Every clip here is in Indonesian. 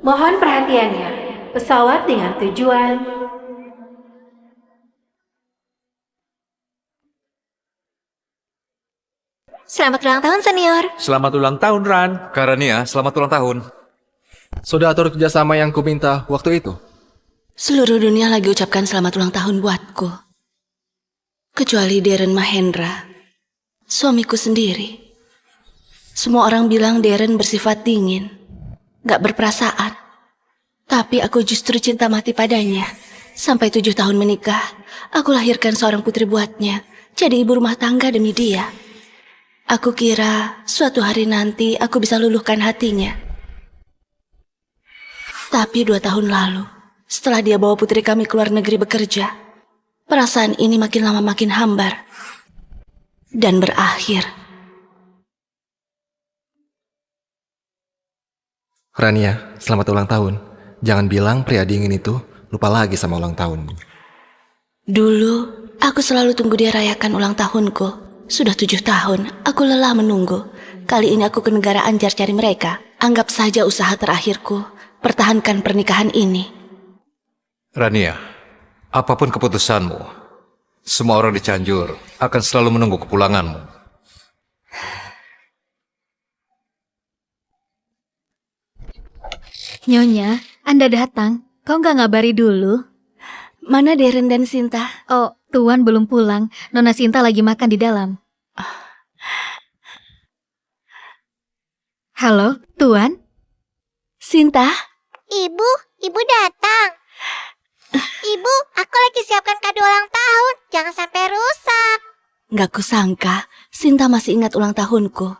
Mohon perhatiannya, pesawat dengan tujuan Selamat ulang tahun, senior. Selamat ulang tahun, Ran. Karania, selamat ulang tahun. Sudah atur kerjasama yang kuminta waktu itu. Seluruh dunia lagi ucapkan selamat ulang tahun buatku. Kecuali Darren Mahendra, suamiku sendiri. Semua orang bilang Darren bersifat dingin, gak berperasaan. Tapi aku justru cinta mati padanya. Sampai 7 tahun menikah, aku lahirkan seorang putri buatnya, jadi ibu rumah tangga demi dia. Aku kira suatu hari nanti aku bisa luluhkan hatinya. Tapi 2 tahun lalu, setelah dia bawa putri kami keluar negeri bekerja, perasaan ini makin lama makin hambar dan berakhir. Rania, selamat ulang tahun. Jangan bilang pria dingin itu lupa lagi sama ulang tahunmu. Dulu, aku selalu tunggu dia rayakan ulang tahunku. Sudah 7 tahun, aku lelah menunggu. Kali ini aku ke negara Anjar cari mereka. Anggap saja usaha terakhirku, pertahankan pernikahan ini. Rania, apapun keputusanmu, semua orang di Cianjur akan selalu menunggu kepulanganmu. Nyonya, Anda datang. Kau nggak ngabari dulu? Mana Darren dan Sinta? Oh, Tuan belum pulang. Nona Sinta lagi makan di dalam. Halo, Tuan? Sinta? Ibu datang. Ibu, aku lagi siapkan kado ulang tahun. Jangan sampai rusak. Gak kusangka, Sinta masih ingat ulang tahunku.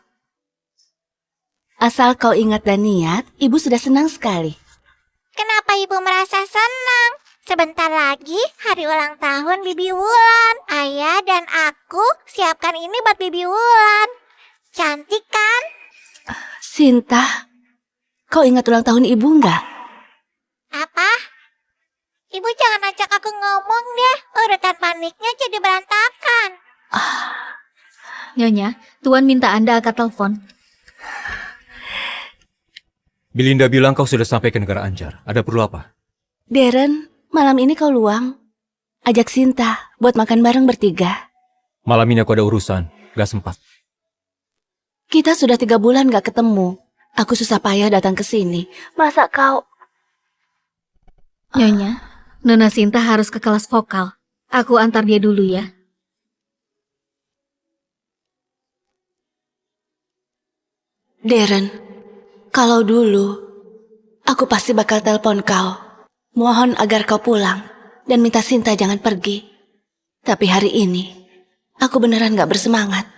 Asal kau ingat dan niat, ibu sudah senang sekali. Kenapa ibu merasa senang? Sebentar lagi hari ulang tahun Bibi Wulan. Ayah dan aku siapkan ini buat Bibi Wulan. Cantik kan? Sinta, kau ingat ulang tahun ibu nggak? Apa? Ibu jangan ajak aku ngomong deh. Urutan paniknya jadi berantakan. Nyonya, Tuan minta Anda angkat telepon. Belinda bilang kau sudah sampai ke negara Anjar. Ada perlu apa? Darren, malam ini kau luang. Ajak Sinta buat makan bareng bertiga. Malam ini aku ada urusan. Gak sempat. Kita sudah 3 bulan gak ketemu. Aku susah payah datang ke sini. Masa kau... Nyonya, Nona Sinta harus ke kelas vokal. Aku antar dia dulu ya. Darren, kalau dulu, aku pasti bakal telepon kau. Mohon agar kau pulang dan minta Sinta jangan pergi. Tapi hari ini, aku beneran gak bersemangat.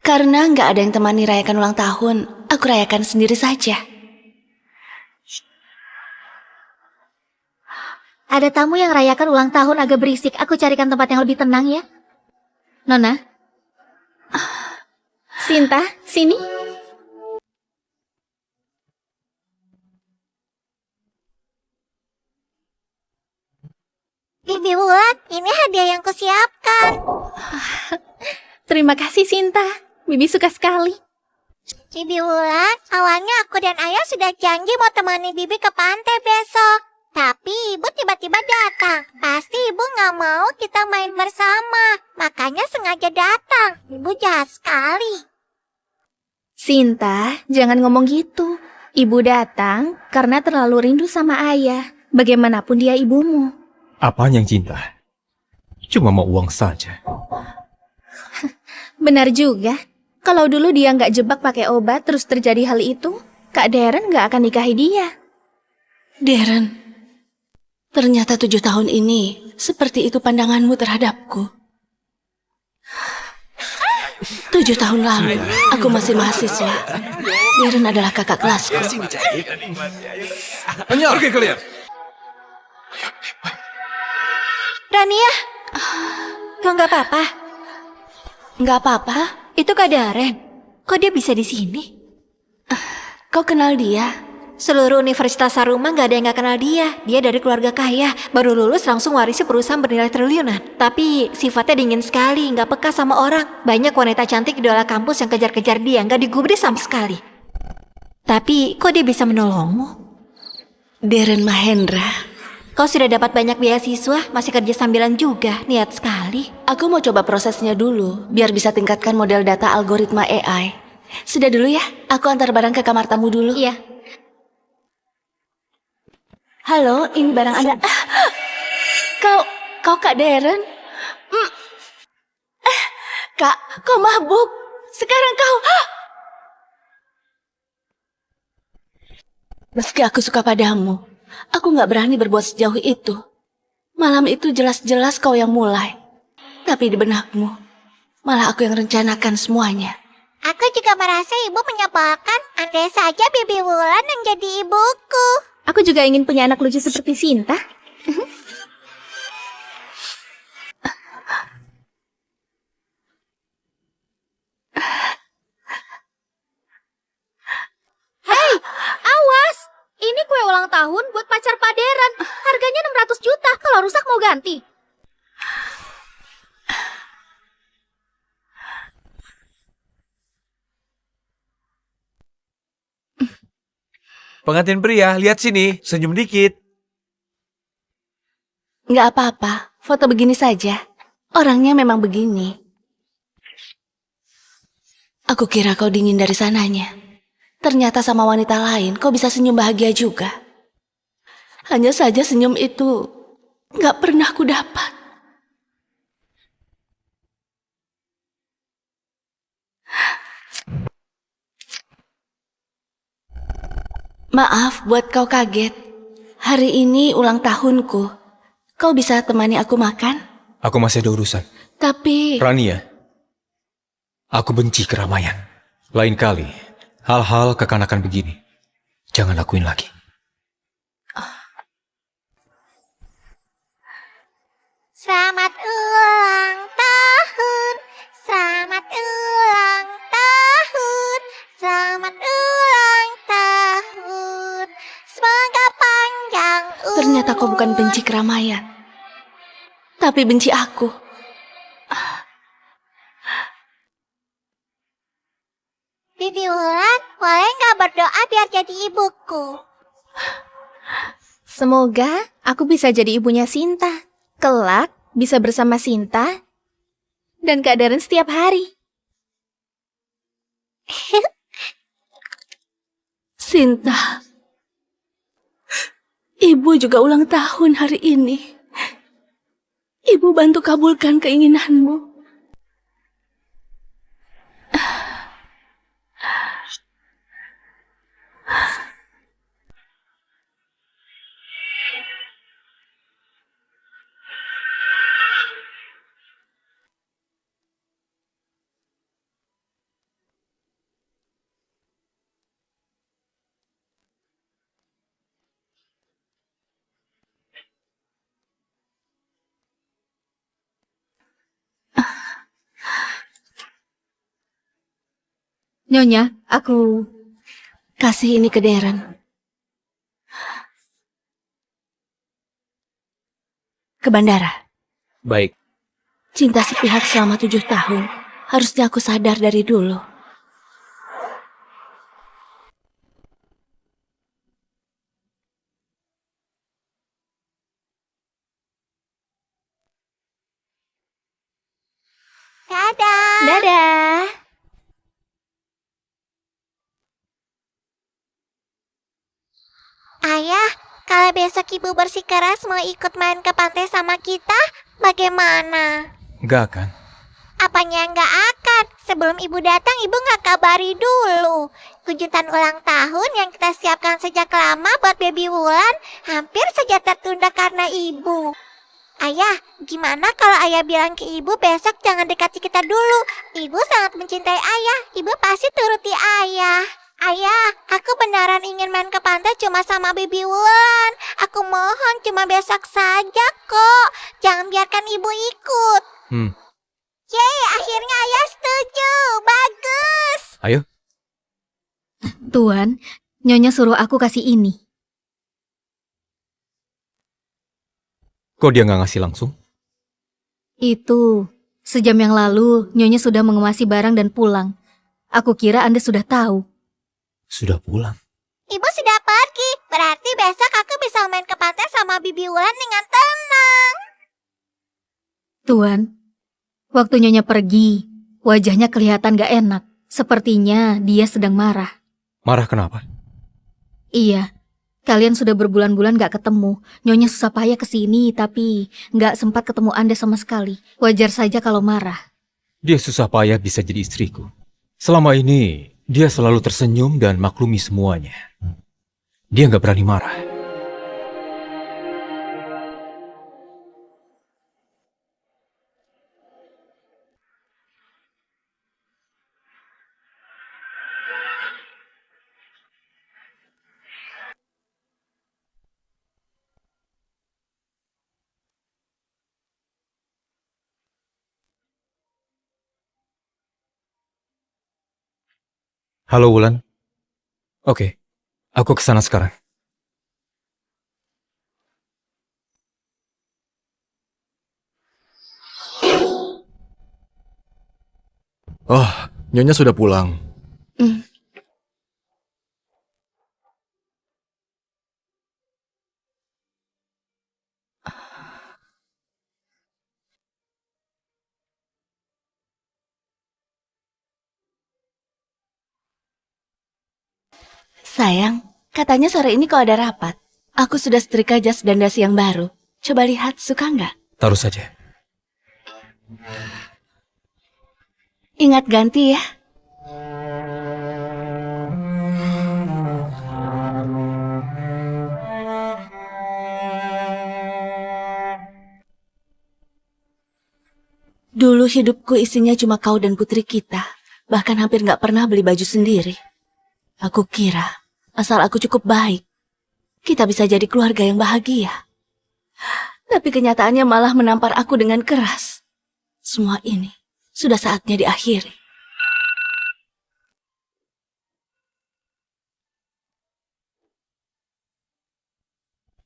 Karena gak ada yang temani rayakan ulang tahun, aku rayakan sendiri saja. Ada tamu yang rayakan ulang tahun agak berisik. Aku carikan tempat yang lebih tenang ya. Nona. Sinta, sini. Bibi Wulan, ini hadiah yang kusiapkan. Terima kasih Sinta. Bibi suka sekali. Bibi Wulan, awalnya aku dan ayah sudah janji mau temani Bibi ke pantai besok. Tapi ibu tiba-tiba datang. Pasti ibu nggak mau kita main bersama. Makanya sengaja datang. Ibu jahat sekali. Sinta, jangan ngomong gitu. Ibu datang karena terlalu rindu sama ayah. Bagaimanapun dia ibumu. Apaan yang cinta? Cuma mau uang saja. Benar juga. Kalau dulu dia nggak jebak pakai obat terus terjadi hal itu, Kak Darren nggak akan nikahi dia. Darren, ternyata 7 tahun ini seperti itu pandanganmu terhadapku. 7 tahun lalu, aku masih mahasiswa. Darren adalah kakak kelasku. Pergi kalian. Rania, kau nggak apa-apa? Nggak apa-apa, Itu Kak Darren. Kok dia bisa di sini? kau kenal dia? Seluruh universitas Saruma gak ada yang gak kenal dia. Dia dari keluarga kaya, baru lulus langsung warisi perusahaan bernilai triliunan. Tapi sifatnya dingin sekali, gak peka sama orang. Banyak wanita cantik idola kampus yang kejar-kejar dia, gak digubris sama sekali. Tapi kok dia bisa menolongmu? Darren Mahendra. Kau sudah dapat banyak beasiswa, masih kerja sambilan juga, niat sekali. Aku mau coba prosesnya dulu, biar bisa tingkatkan model data algoritma AI. Sudah dulu ya, aku antar barang ke kamar tamu dulu. Iya. Halo, ini barang Anda. Kau Kak Darren? Kak, kau mabuk. Sekarang kau... Meski aku suka padamu, aku gak berani berbuat sejauh itu. Malam itu jelas-jelas kau yang mulai. Tapi di benakmu, malah aku yang rencanakan semuanya. Aku juga merasa ibu menyebalkan. Andai saja Bibi Wulan yang jadi ibuku. Aku juga ingin punya anak lucu seperti Sinta. Hei, awas! Ini kue ulang tahun buat pacar Pak Darren. Harganya 600 juta. Kalau rusak mau ganti. Pengantin pria, lihat sini, senyum dikit. Nggak apa-apa, foto begini saja. Orangnya memang begini. Aku kira kau dingin dari sananya. Ternyata sama wanita lain kau bisa senyum bahagia juga. Hanya saja senyum itu nggak pernah ku dapat. Maaf buat kau kaget. Hari ini ulang tahunku. Kau bisa temani aku makan? Aku masih ada urusan. Tapi... Rania, aku benci keramaian. Lain kali, hal-hal kekanakan begini, jangan lakuin lagi. Selamat ulang tahun. Selamat ulang tahun. Selamat ulang tahun. Semoga panjang umur. Ternyata kau bukan benci keramaian, tapi benci aku. Bibi Wulan, boleh nggak berdoa biar jadi ibuku? Semoga aku bisa jadi ibunya Sinta. Kelak bisa bersama Sinta dan Kak Darren setiap hari. Sinta, ibu juga ulang tahun hari ini. Ibu bantu kabulkan keinginanmu. Nyonya, aku... Kasih ini ke Darren. Ke bandara. Baik, Cinta sepihak selama 7 tahun. Harusnya aku sadar dari dulu. Dadah. Dadah. Ayah, kalau besok ibu bersikeras mau ikut main ke pantai sama kita, bagaimana? nggak akan. Apanya nggak akan? Sebelum ibu datang, ibu nggak kabari dulu. Kejutan ulang tahun yang kita siapkan sejak lama buat Baby Wulan hampir saja tertunda karena ibu. Ayah, gimana kalau ayah bilang ke ibu besok jangan dekati kita dulu? Ibu sangat mencintai ayah, ibu pasti turuti ayah. Ayah, aku beneran ingin main ke pantai cuma sama Baby Wulan. Aku mohon cuma besok saja kok. Jangan biarkan ibu ikut. Yeay, akhirnya ayah setuju. Bagus. Ayo. Tuan, Nyonya suruh aku kasih ini. Kok dia nggak ngasih langsung? Itu, sejam yang lalu Nyonya sudah mengemasi barang dan pulang. Aku kira Anda sudah tahu. Sudah pulang. Ibu sudah pergi. Berarti besok aku bisa main ke pantai sama Bibi Wulan dengan tenang. Tuan, waktu Nyonya pergi, wajahnya kelihatan gak enak. Sepertinya dia sedang marah. Marah kenapa? Iya, kalian sudah berbulan-bulan gak ketemu. Nyonya susah payah kesini, tapi gak sempat ketemu Anda sama sekali. Wajar saja kalau marah. Dia susah payah bisa jadi istriku. Selama ini, dia selalu tersenyum dan maklumi semuanya. Dia nggak berani marah. Halo Wulan. Oke, aku kesana sekarang. Oh, Nyonya sudah pulang. Sayang, katanya sore ini kau ada rapat. Aku sudah setrika jas dan dasi yang baru. Coba lihat, suka nggak? Taruh saja. Ingat ganti ya. Dulu hidupku isinya cuma kau dan putri kita. Bahkan hampir nggak pernah beli baju sendiri. Aku kira, asal aku cukup baik, kita bisa jadi keluarga yang bahagia. Tapi kenyataannya malah menampar aku dengan keras. Semua ini sudah saatnya diakhiri.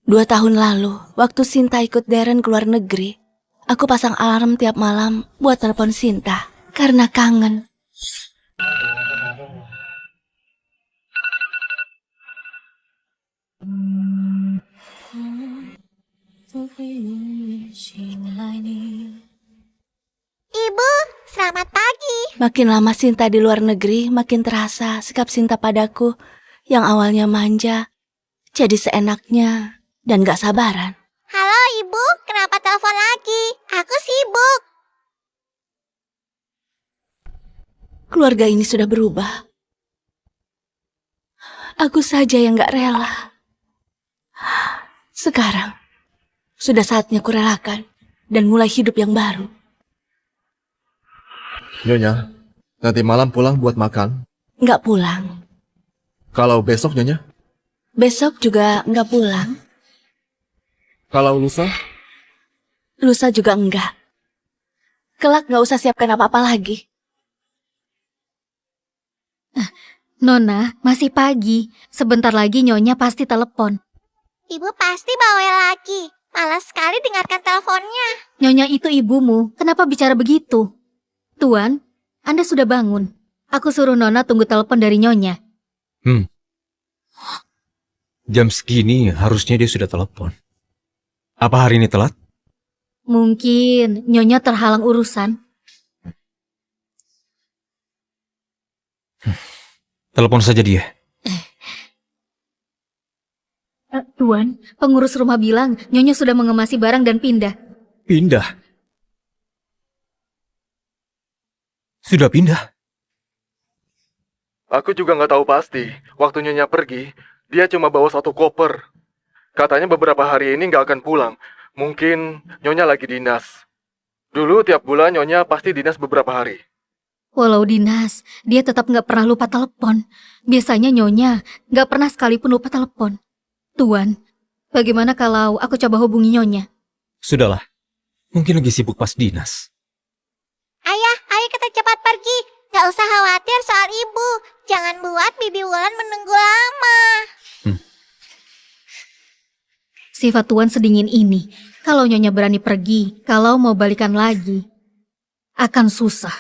Dua tahun lalu, waktu Sinta ikut Darren keluar negeri, aku pasang alarm tiap malam buat telepon Sinta karena kangen. Ibu, selamat pagi. Makin lama Sinta di luar negeri, makin terasa sikap Sinta padaku yang awalnya manja, jadi seenaknya dan gak sabaran. Halo ibu, kenapa telepon lagi? Aku sibuk. Keluarga ini sudah berubah. Aku saja yang gak rela. Sekarang, sudah saatnya kurelakan dan mulai hidup yang baru. Nyonya, nanti malam pulang buat makan. Gak pulang. Kalau besok Nyonya? Besok juga gak pulang. Kalau lusa? Lusa juga enggak. Kelak gak usah siapkan apa-apa lagi. Nona, masih pagi. Sebentar lagi Nyonya pasti telepon. Ibu pasti bawel lagi. Malas sekali dengarkan teleponnya. Nyonya itu ibumu, kenapa bicara begitu? Tuan, Anda sudah bangun. Aku suruh Nona tunggu telepon dari Nyonya. Jam segini harusnya dia sudah telepon. Apa hari ini telat? Mungkin Nyonya terhalang urusan. Telepon saja dia. Tuan, pengurus rumah bilang Nyonya sudah mengemasi barang dan pindah. Pindah. Sudah pindah. Aku juga nggak tahu pasti. Waktu Nyonya pergi, dia cuma bawa 1 koper. Katanya beberapa hari ini nggak akan pulang. Mungkin Nyonya lagi dinas. Dulu tiap bulan Nyonya pasti dinas beberapa hari. Walau dinas, dia tetap nggak pernah lupa telepon. Biasanya Nyonya nggak pernah sekalipun lupa telepon. Tuan, bagaimana kalau aku coba hubungi Nyonya? Sudahlah. Mungkin lagi sibuk pas dinas. Ayah, ayo kita cepat pergi. Gak usah khawatir soal ibu. Jangan buat Bibi Wulan menunggu lama. Sifat Tuan sedingin ini. Kalau Nyonya berani pergi, kalau mau balikan lagi, akan susah.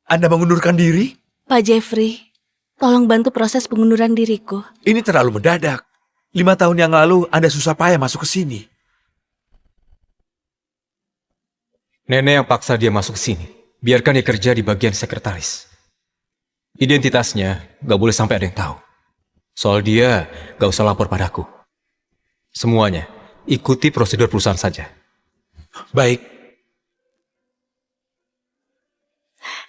Anda mengundurkan diri? Pak Jeffrey, tolong bantu proses pengunduran diriku. Ini terlalu mendadak. 5 tahun yang lalu Anda susah payah masuk ke sini. Nenek yang paksa dia masuk ke sini. Biarkan dia kerja di bagian sekretaris. Identitasnya gak boleh sampai ada yang tahu. Soal dia gak usah lapor padaku. Semuanya ikuti prosedur perusahaan saja. Baik,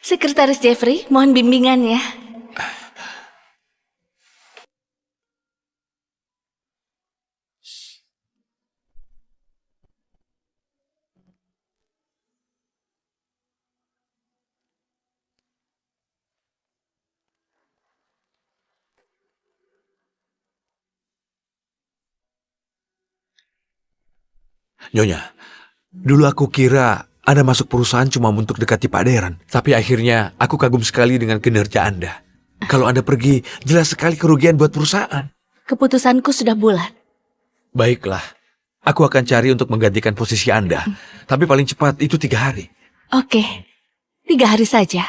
Sekretaris Jeffrey, mohon bimbingan ya. Nyonya. Dulu aku kira Anda masuk perusahaan cuma untuk dekati Pak Deren. Tapi akhirnya aku kagum sekali dengan kinerja Anda. Kalau Anda pergi, jelas sekali kerugian buat perusahaan. Keputusanku sudah bulat. Baiklah, aku akan cari untuk menggantikan posisi Anda. Tapi paling cepat itu 3 hari. Oke, 3 hari saja.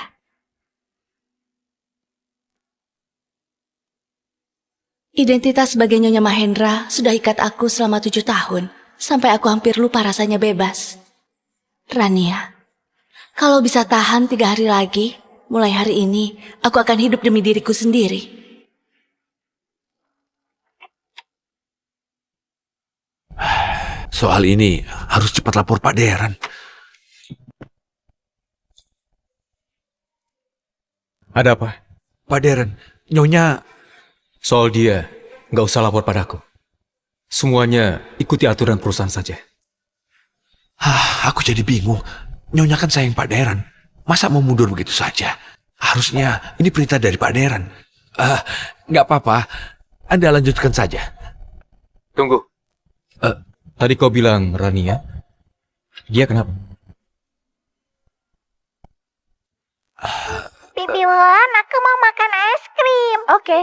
Identitas sebagai Nyonya Mahendra sudah ikat aku selama 7 tahun. Sampai aku hampir lupa rasanya bebas. Rania, kalau bisa tahan 3 hari lagi, mulai hari ini, aku akan hidup demi diriku sendiri. Soal ini harus cepat lapor Pak Deren. Ada apa? Pak Deren, Nyonya... Soal dia gak usah lapor padaku. Semuanya ikuti aturan perusahaan saja. Aku jadi bingung. Nyonya kan sayang Pak Deren. Masa mau mundur begitu saja? Harusnya ini perintah dari Pak Deren. Nggak apa-apa. Anda lanjutkan saja. Tunggu. Tadi kau bilang Rania. Dia kenapa? Bibi Wulan, aku mau makan es krim. Oke.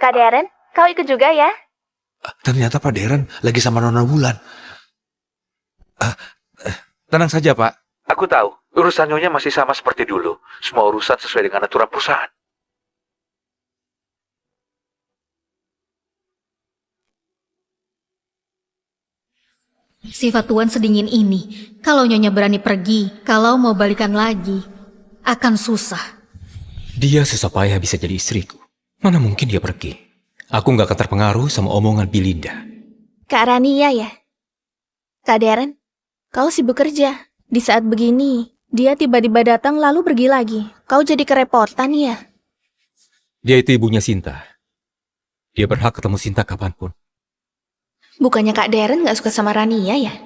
Kak Deren, kau ikut juga ya? Ternyata Pak Deren lagi sama Nona Wulan. Tenang saja, Pak. Aku tahu, urusan Nyonya masih sama seperti dulu. Semua urusan sesuai dengan aturan perusahaan. Sifat Tuan sedingin ini. Kalau Nyonya berani pergi, kalau mau balikan lagi, akan susah. Dia susah payah bisa jadi istriku. Mana mungkin dia pergi? Aku nggak akan terpengaruh sama omongan Bilinda. Kak Rania ya? Kak Deren, kau sibuk kerja. Di saat begini, dia tiba-tiba datang lalu pergi lagi. Kau jadi kerepotan ya? Dia itu ibunya Sinta. Dia berhak ketemu Sinta kapanpun. Bukannya Kak Deren gak suka sama Rania ya?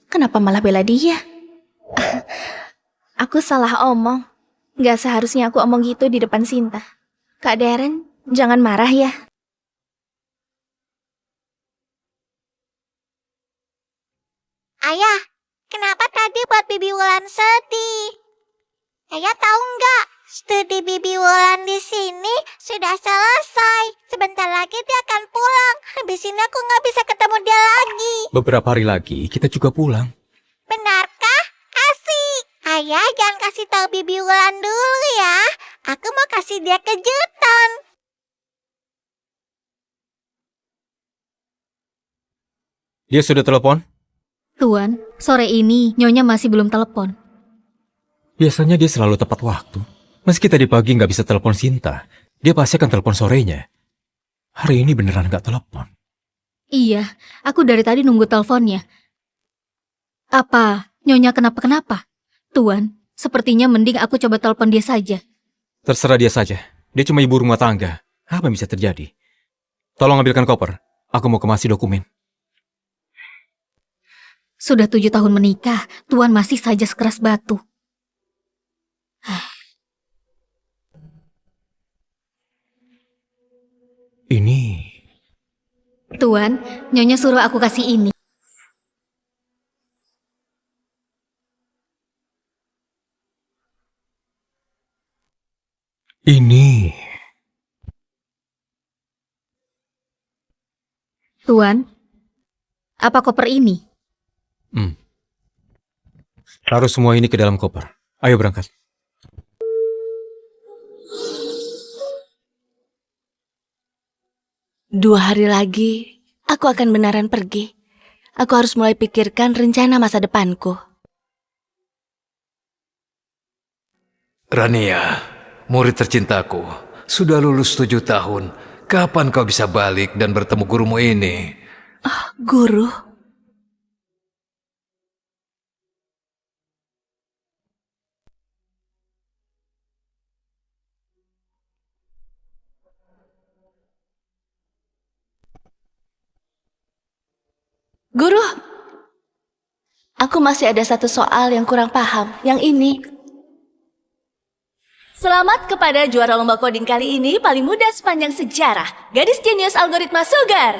Kenapa malah bela dia? Aku salah omong. Gak seharusnya aku omong gitu di depan Sinta. Kak Deren, jangan marah ya. Ayah, kenapa tadi buat Bibi Wulan sedih? Ayah tahu nggak? Studi Bibi Wulan di sini sudah selesai. Sebentar lagi dia akan pulang. Habis ini aku nggak bisa ketemu dia lagi. Beberapa hari lagi kita juga pulang. Benarkah? Asik. Ayah jangan kasih tahu Bibi Wulan dulu ya. Aku mau kasih dia kejutan. Dia sudah telepon? Tuan, sore ini Nyonya masih belum telepon. Biasanya dia selalu tepat waktu. Meski tadi pagi nggak bisa telepon Sinta, dia pasti akan telepon sorenya. Hari ini beneran nggak telepon. Iya, aku dari tadi nunggu teleponnya. Apa Nyonya kenapa-kenapa? Tuan, sepertinya mending aku coba telepon dia saja. Terserah dia saja. Dia cuma ibu rumah tangga. Apa yang bisa terjadi? Tolong ambilkan koper. Aku mau kemasi dokumen. Sudah 7 tahun menikah, Tuan masih saja sekeras batu. Ini... Tuan, Nyonya suruh aku kasih ini. Ini... Tuan, apa koper ini? Taruh semua ini ke dalam koper. Ayo berangkat. Dua hari lagi, aku akan beneran pergi. Aku harus mulai pikirkan rencana masa depanku. Rania, murid tercintaku, sudah lulus 7 tahun. Kapan kau bisa balik dan bertemu gurumu ini? Guru, Guru, aku masih ada satu soal yang kurang paham. Yang ini. Selamat kepada juara lomba coding kali ini paling muda sepanjang sejarah. Gadis jenius algoritma Sugar.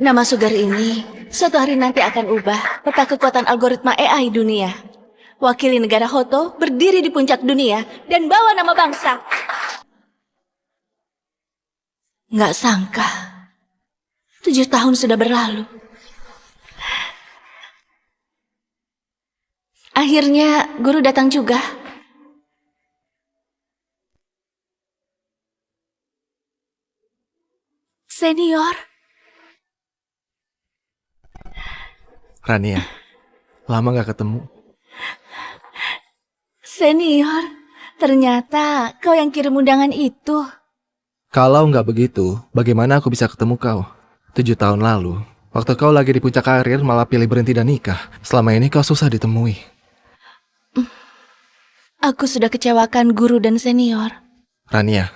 Nama Sugar ini suatu hari nanti akan ubah peta kekuatan algoritma AI dunia. Wakili negara Hoto berdiri di puncak dunia dan bawa nama bangsa. Nggak sangka, 7 tahun sudah berlalu. Akhirnya guru datang juga. Senior. Rania, lama gak ketemu. Senior, ternyata kau yang kirim undangan itu. Kalau nggak begitu, bagaimana aku bisa ketemu kau? 7 tahun lalu, waktu kau lagi di puncak karir malah pilih berhenti dan nikah. Selama ini kau susah ditemui. Aku sudah kecewakan guru dan senior. Rania,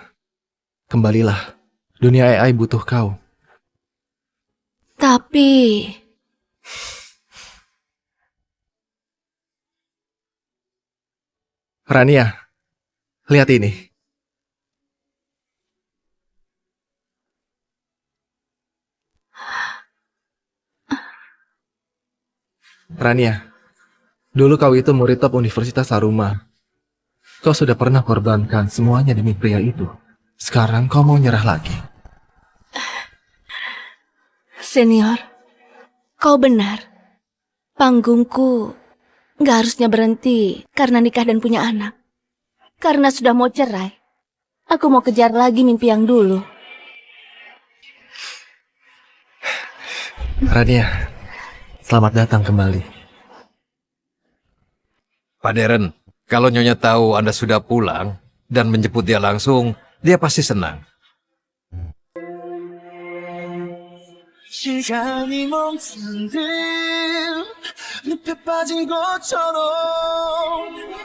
kembalilah. Dunia AI butuh kau. Tapi... Rania, lihat ini. Rania, dulu kau itu murid top Universitas Saruma. Kau sudah pernah korbankan semuanya demi pria itu. Sekarang kau mau nyerah lagi. Senior, kau benar. Panggungku nggak harusnya berhenti karena nikah dan punya anak. Karena sudah mau cerai, aku mau kejar lagi mimpi yang dulu. Rania, selamat datang kembali. Pak Deren, kalau Nyonya tahu Anda sudah pulang dan menjemput dia langsung, dia pasti senang. 시간이 멈춘 듯 늪에 빠진 것처럼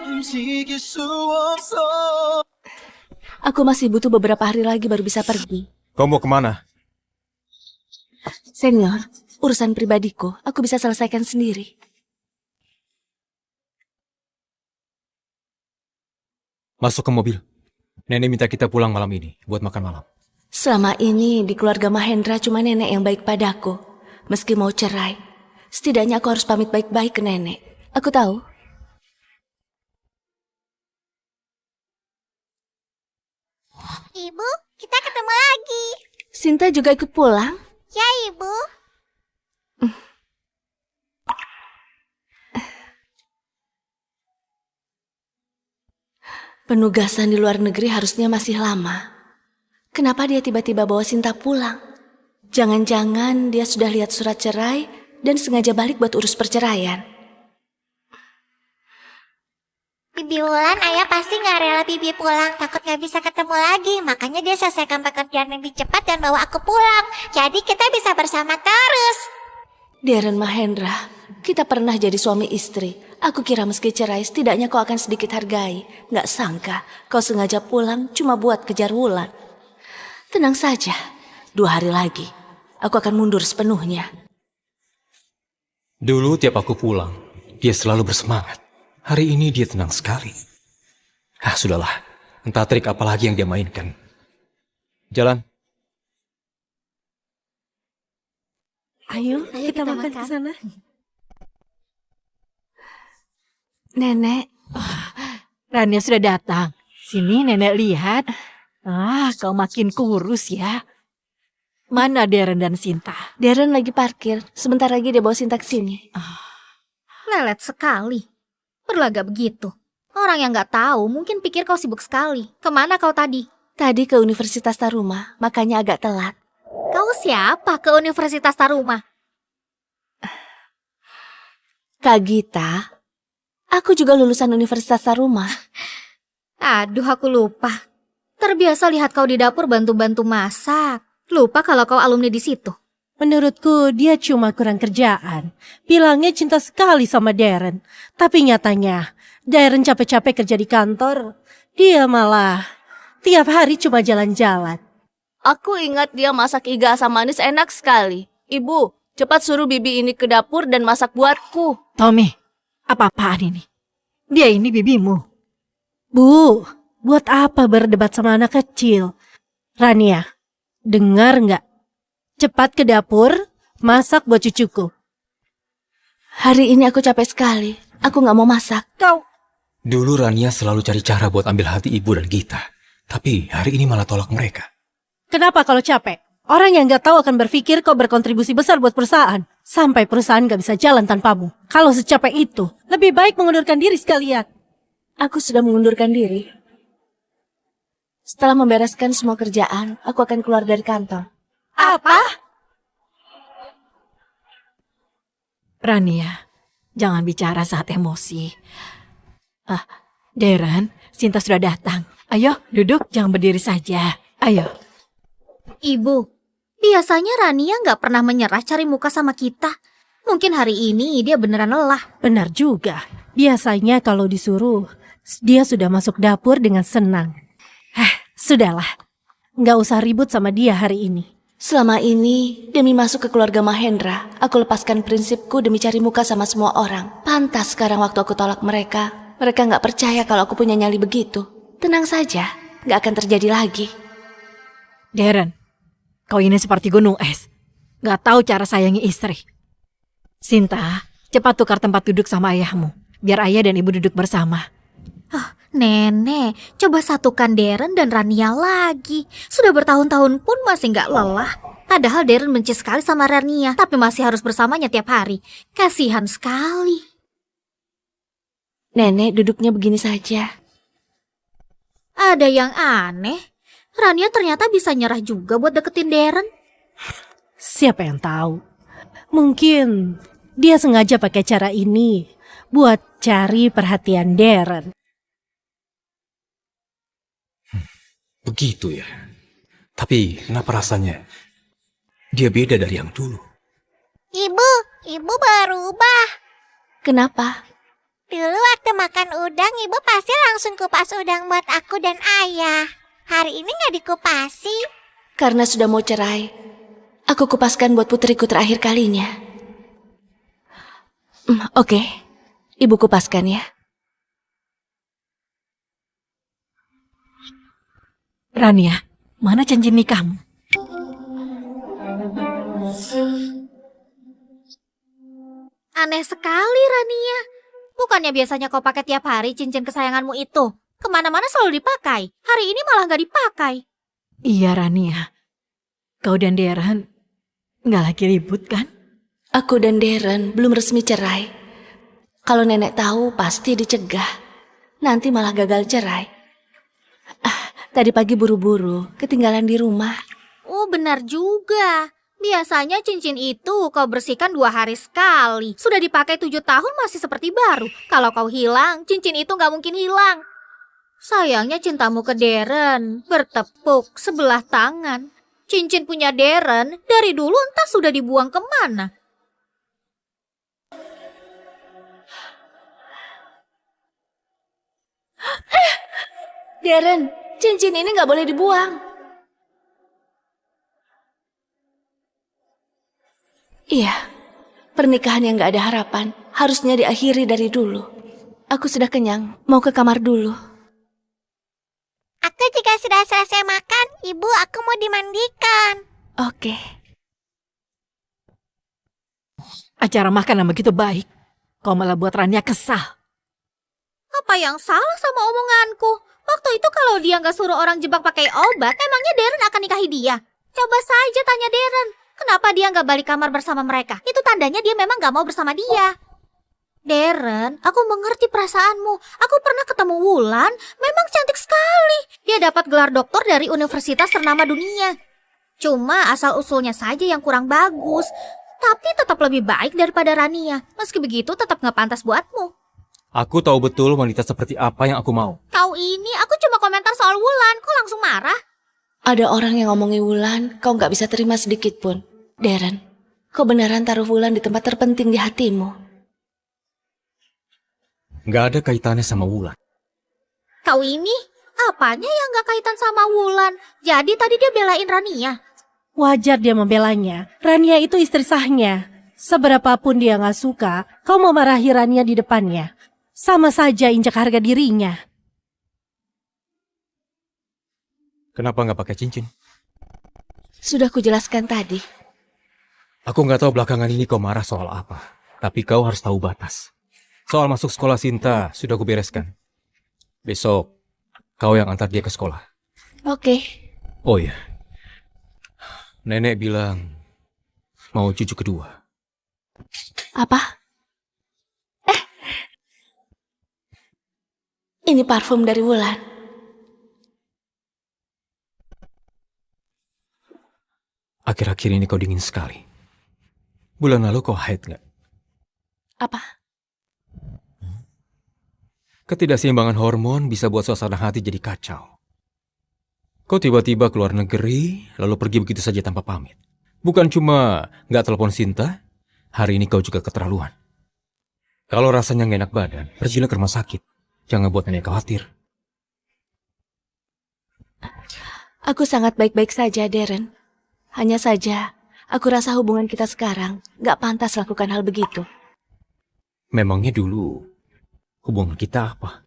움직일 수 없어. Aku masih butuh beberapa hari lagi baru bisa pergi. Kau mau kemana? Senior, urusan pribadiku aku bisa selesaikan sendiri. Masuk ke mobil. Nenek minta kita pulang malam ini buat makan malam. Selama ini di keluarga Mahendra cuma nenek yang baik padaku. Meski mau cerai, setidaknya aku harus pamit baik-baik ke nenek. Aku tahu. Ibu, kita ketemu lagi. Sinta juga ikut pulang. Ya, Ibu. Penugasan di luar negeri harusnya masih lama. Kenapa dia tiba-tiba bawa Sinta pulang? Jangan-jangan dia sudah lihat surat cerai dan sengaja balik buat urus perceraian. Bibi Wulan, ayah pasti nggak rela Bibi pulang. Takut nggak bisa ketemu lagi. Makanya dia selesaikan pekerjaan lebih cepat dan bawa aku pulang. Jadi kita bisa bersama terus. Deren Mahendra, kita pernah jadi suami istri. Aku kira meski cerai setidaknya kau akan sedikit hargai. Nggak sangka kau sengaja pulang cuma buat kejar Wulan. Tenang saja, 2 hari lagi aku akan mundur sepenuhnya. Dulu tiap aku pulang, dia selalu bersemangat. Hari ini dia tenang sekali. Sudahlah. Entah trik apa lagi yang dia mainkan. Jalan. Ayo kita makan ke sana. Nenek, Rania sudah datang. Sini nenek lihat. Kau makin kurus ya. Mana Darren dan Sinta? Darren lagi parkir. Sebentar lagi dia bawa Sinta ke sini. Lelet sekali. Berlagak begitu. Orang yang nggak tahu mungkin pikir kau sibuk sekali. Kemana kau tadi? Tadi ke Universitas Taruma, makanya agak telat. Kau siapa ke Universitas Taruma? Kak Gita, aku juga lulusan Universitas Taruma. Aduh, aku lupa. Terbiasa lihat kau di dapur bantu-bantu masak. Lupa kalau kau alumni di situ. Menurutku dia cuma kurang kerjaan. Bilangnya cinta sekali sama Darren. Tapi nyatanya Darren capek-capek kerja di kantor. Dia malah tiap hari cuma jalan-jalan. Aku ingat dia masak iga asam manis enak sekali. Ibu, cepat suruh bibi ini ke dapur dan masak buatku. Tommy, apa-apaan ini? Dia ini bibimu. Bu, buat apa berdebat sama anak kecil? Rania, dengar nggak? Cepat ke dapur, masak buat cucuku. Hari ini aku capek sekali. Aku nggak mau masak. Kau... Dulu Rania selalu cari cara buat ambil hati ibu dan Gita. Tapi hari ini malah tolak mereka. Kenapa kalau capek? Orang yang nggak tahu akan berpikir kau berkontribusi besar buat perusahaan. Sampai perusahaan nggak bisa jalan tanpamu. Kalau secapek itu, lebih baik mengundurkan diri sekalian. Aku sudah mengundurkan diri. Setelah membereskan semua kerjaan, aku akan keluar dari kantor. Apa? Rania, jangan bicara saat emosi. Darren, Sinta sudah datang. Ayo, duduk, jangan berdiri saja. Ayo. Ibu, biasanya Rania nggak pernah menyerah cari muka sama kita. Mungkin hari ini dia beneran lelah. Benar juga. Biasanya kalau disuruh, dia sudah masuk dapur dengan senang. Sudahlah. Nggak usah ribut sama dia hari ini. Selama ini, demi masuk ke keluarga Mahendra, aku lepaskan prinsipku demi cari muka sama semua orang. Pantas sekarang waktu aku tolak mereka nggak percaya kalau aku punya nyali begitu. Tenang saja, nggak akan terjadi lagi. Darren, kau ini seperti gunung es. Nggak tahu cara sayangi istri. Sinta, cepat tukar tempat duduk sama ayahmu. Biar ayah dan ibu duduk bersama. Nenek, coba satukan Darren dan Rania lagi. Sudah bertahun-tahun pun masih nggak lelah. Padahal Darren benci sekali sama Rania, tapi masih harus bersamanya tiap hari. Kasihan sekali. Nenek duduknya begini saja. Ada yang aneh. Rania ternyata bisa nyerah juga buat deketin Darren. Siapa yang tahu? Mungkin dia sengaja pakai cara ini buat cari perhatian Darren. Begitu ya. Tapi kenapa rasanya dia beda dari yang dulu? Ibu berubah. Kenapa? Dulu waktu makan udang, ibu pasti langsung kupas udang buat aku dan ayah. Hari ini nggak dikupasi. Karena sudah mau cerai, aku kupaskan buat putriku terakhir kalinya. Oke, ibu kupaskan ya. Rania, mana cincin nikahmu? Aneh sekali, Rania. Bukannya biasanya kau pakai tiap hari cincin kesayanganmu itu. Kemana-mana selalu dipakai. Hari ini malah nggak dipakai. Iya, Rania. Kau dan Darren nggak lagi ribut kan? Aku dan Darren belum resmi cerai. Kalau nenek tahu pasti dicegah. Nanti malah gagal cerai. Tadi pagi buru-buru, ketinggalan di rumah. Oh, benar juga. Biasanya cincin itu kau bersihkan 2 hari sekali. Sudah dipakai 7 tahun masih seperti baru. Kalau kau hilang, cincin itu nggak mungkin hilang. Sayangnya cintamu ke Darren bertepuk sebelah tangan. Cincin punya Darren dari dulu entah sudah dibuang kemana. Darren, cincin ini nggak boleh dibuang. Iya, pernikahan yang nggak ada harapan harusnya diakhiri dari dulu. Aku sudah kenyang, mau ke kamar dulu. Aku juga sudah selesai makan. Ibu, aku mau dimandikan. Oke. Acara makan yang begitu baik. Kau malah buat Rania kesal. Apa yang salah sama omonganku? Waktu itu kalau dia nggak suruh orang jebak pakai obat, emangnya Darren akan nikahi dia? Coba saja tanya Darren, kenapa dia nggak balik kamar bersama mereka? Itu tandanya dia memang nggak mau bersama dia. Darren, aku mengerti perasaanmu. Aku pernah ketemu Wulan, memang cantik sekali. Dia dapat gelar doktor dari universitas ternama dunia. Cuma asal-usulnya saja yang kurang bagus. Tapi tetap lebih baik daripada Rania. Meski begitu tetap nggak pantas buatmu. Aku tahu betul wanita seperti apa yang aku mau. Kau ini, aku cuma komentar soal Wulan. Kau langsung marah? Ada orang yang ngomongin Wulan, kau nggak bisa terima sedikit pun. Darren, kau beneran taruh Wulan di tempat terpenting di hatimu. Nggak ada kaitannya sama Wulan. Kau ini, apanya yang nggak kaitan sama Wulan? Jadi tadi dia belain Rania. Wajar dia membelanya. Rania itu istri sahnya. Seberapapun dia nggak suka, kau mau marahi Rania di depannya. Sama saja injak harga dirinya. Kenapa nggak pakai cincin? Sudah kujelaskan tadi. Aku nggak tahu belakangan ini kau marah soal apa. Tapi kau harus tahu batas. Soal masuk sekolah Sinta sudah kubereskan. Besok kau yang antar dia ke sekolah. Oke. Oh iya. Nenek bilang mau cucu kedua. Apa? Ini parfum dari Wulan. Akhir-akhir ini kau dingin sekali. Bulan lalu kau haid nggak? Apa? Ketidakseimbangan hormon bisa buat suasana hati jadi kacau. Kau tiba-tiba keluar negeri, lalu pergi begitu saja tanpa pamit. Bukan cuma nggak telepon Sinta, hari ini kau juga keterlaluan. Kalau rasanya nggak enak badan, pergilah ke rumah sakit. Jangan buat nenek khawatir. Aku sangat baik-baik saja, Darren. Hanya saja, aku rasa hubungan kita sekarang nggak pantas lakukan hal begitu. Memangnya dulu hubungan kita apa?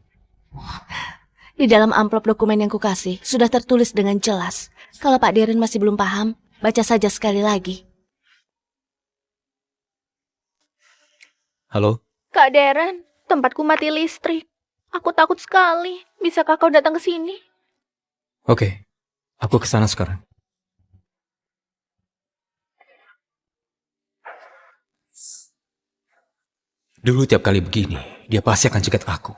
Di dalam amplop dokumen yang kukasih, sudah tertulis dengan jelas. Kalau Pak Darren masih belum paham, baca saja sekali lagi. Halo? Kak Darren, tempatku mati listrik. Aku takut sekali. Bisakah kau datang ke sini? Oke, aku kesana sekarang. Dulu tiap kali begini, dia pasti akan cegat aku.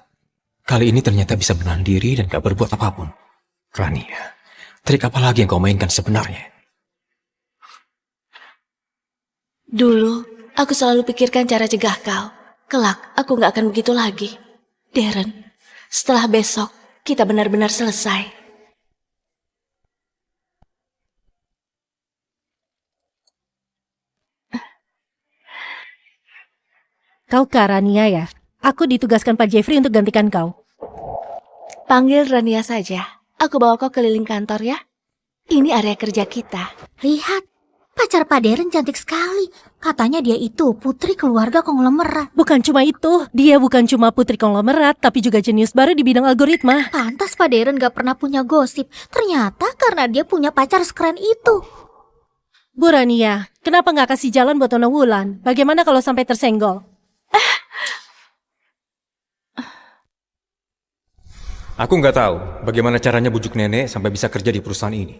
Kali ini ternyata bisa menahan diri dan gak berbuat apapun. Rania, trik apa lagi yang kau mainkan sebenarnya? Dulu, aku selalu pikirkan cara cegah kau. Kelak, aku gak akan begitu lagi. Darren, setelah besok, kita benar-benar selesai. Kau ke Rania ya? Aku ditugaskan Pak Jeffrey untuk gantikan kau. Panggil Rania saja. Aku bawa kau keliling kantor ya. Ini area kerja kita. Lihat, pacar Pak Darren cantik sekali. Katanya dia itu putri keluarga konglomerat. Bukan cuma itu, dia bukan cuma putri konglomerat, tapi juga jenius baru di bidang algoritma. Pantas Pak Darren gak pernah punya gosip. Ternyata karena dia punya pacar sekeren itu. Bu Rania, kenapa nggak kasih jalan buat Nona Wulan? Bagaimana kalau sampai tersenggol? Aku nggak tahu bagaimana caranya bujuk nenek sampai bisa kerja di perusahaan ini.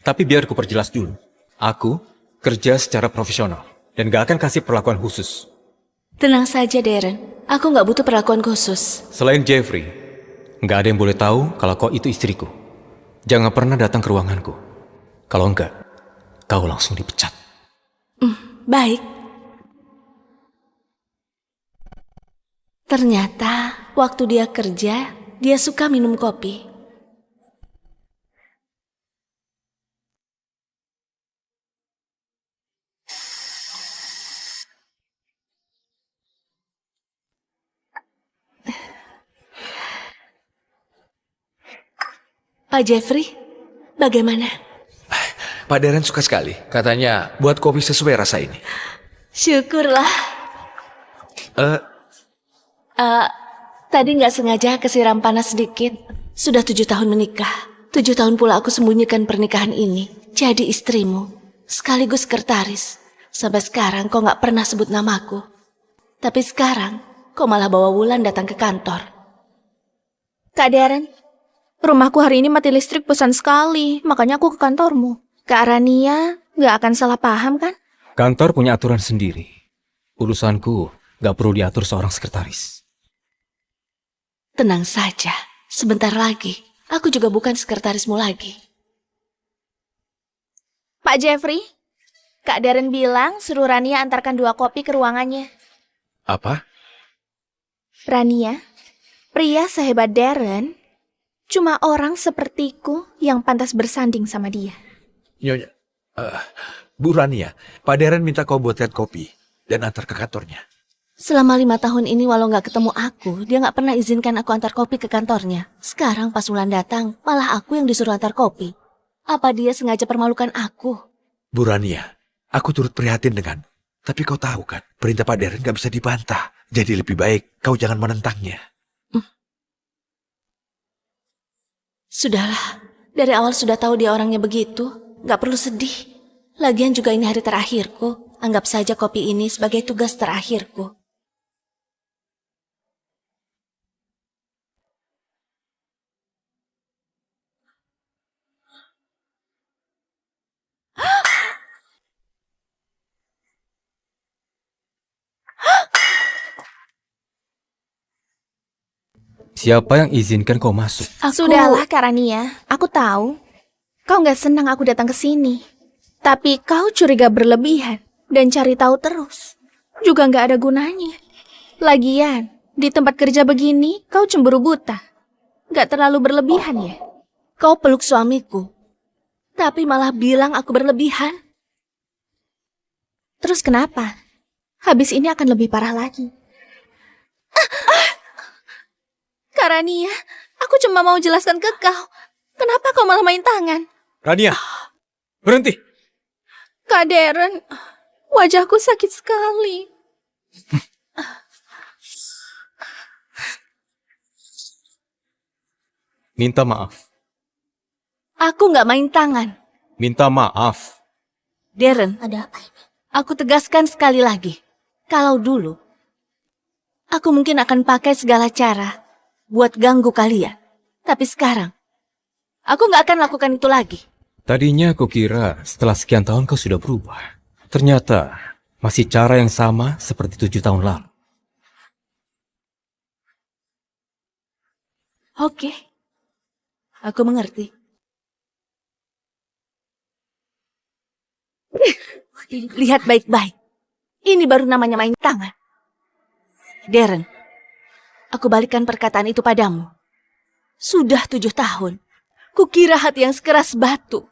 Tapi biar ku perjelas dulu. Aku kerja secara profesional dan gak akan kasih perlakuan khusus. Tenang saja, Darren. Aku nggak butuh perlakuan khusus. Selain Jeffrey, nggak ada yang boleh tahu kalau kau itu istriku. Jangan pernah datang ke ruanganku. Kalau enggak, kau langsung dipecat. Baik. Ternyata waktu dia kerja, dia suka minum kopi. Pak Jeffrey, bagaimana? Pak Darren suka sekali. Katanya buat kopi sesuai rasa ini. Syukurlah. Tadi nggak sengaja kesiram panas sedikit. Sudah 7 tahun menikah. 7 tahun pula aku sembunyikan pernikahan ini. Jadi istrimu, sekaligus sekretaris. Sampai sekarang kau nggak pernah sebut namaku. Tapi sekarang, kau malah bawa Wulan datang ke kantor. Kak Darren, rumahku hari ini mati listrik bosan sekali. Makanya aku ke kantormu. Kak Rania nggak akan salah paham kan? Kantor punya aturan sendiri. Urusanku gak perlu diatur seorang sekretaris. Tenang saja, sebentar lagi. Aku juga bukan sekretarismu lagi. Pak Jeffrey, Kak Darren bilang suruh Rania antarkan 2 kopi ke ruangannya. Apa? Rania, pria sehebat Darren, cuma orang sepertiku yang pantas bersanding sama dia. Nyonya, Bu Rania, Pak Darren minta kau buatkan kopi dan antar ke kantornya. Selama 5 tahun ini walau nggak ketemu aku, dia nggak pernah izinkan aku antar kopi ke kantornya. Sekarang pas Wulan datang, malah aku yang disuruh antar kopi. Apa dia sengaja permalukan aku? Bu Rania, aku turut prihatin dengan. Tapi kau tahu kan, perintah Pak Darren nggak bisa dibantah. Jadi lebih baik kau jangan menentangnya. Sudahlah, dari awal sudah tahu dia orangnya begitu. Nggak perlu sedih. Lagian juga ini hari terakhirku. Anggap saja kopi ini sebagai tugas terakhirku. Siapa yang izinkan kau masuk? Sudahlah Kak Rania, aku tahu. Kau nggak senang aku datang ke sini. Tapi kau curiga berlebihan dan cari tahu terus. Juga nggak ada gunanya. Lagian, di tempat kerja begini, kau cemburu buta. Nggak terlalu berlebihan ya? Kau peluk suamiku, tapi malah bilang aku berlebihan. Terus kenapa? Habis ini akan lebih parah lagi. Kak Rania, aku cuma mau jelaskan ke kau. Kenapa kau malah main tangan? Rania, berhenti. Kak Darren, wajahku sakit sekali. Minta maaf. Aku nggak main tangan. Minta maaf. Darren, ada apa ini? Aku tegaskan sekali lagi. Kalau dulu, aku mungkin akan pakai segala cara buat ganggu kalian. Tapi sekarang, aku nggak akan lakukan itu lagi. Tadinya aku kira setelah sekian tahun kau sudah berubah. Ternyata masih cara yang sama seperti 7 tahun lalu. Oke, aku mengerti. Lihat baik-baik. Ini baru namanya main tangan. Darren, aku balikan perkataan itu padamu. Sudah 7 tahun. Kukira hati yang sekeras batu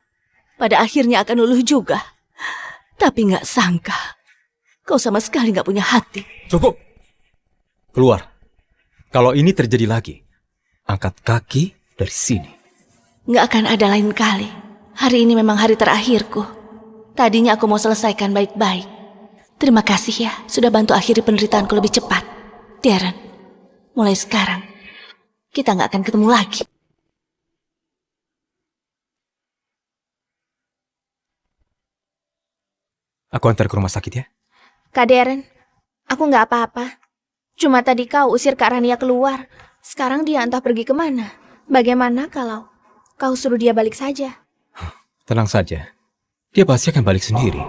pada akhirnya akan luluh juga. Tapi nggak sangka, kau sama sekali nggak punya hati. Cukup. Keluar. Kalau ini terjadi lagi, angkat kaki dari sini. Nggak akan ada lain kali. Hari ini memang hari terakhirku. Tadinya aku mau selesaikan baik-baik. Terima kasih ya, sudah bantu akhiri penderitaanku lebih cepat. Darren, mulai sekarang, kita nggak akan ketemu lagi. Aku antar ke rumah sakit ya. Kak Darren, aku nggak apa-apa. Cuma tadi kau usir Kak Rania keluar. Sekarang dia entah pergi kemana. Bagaimana kalau kau suruh dia balik saja? Tenang saja. Dia pasti akan balik sendiri.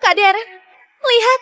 Kak Darren, lihat.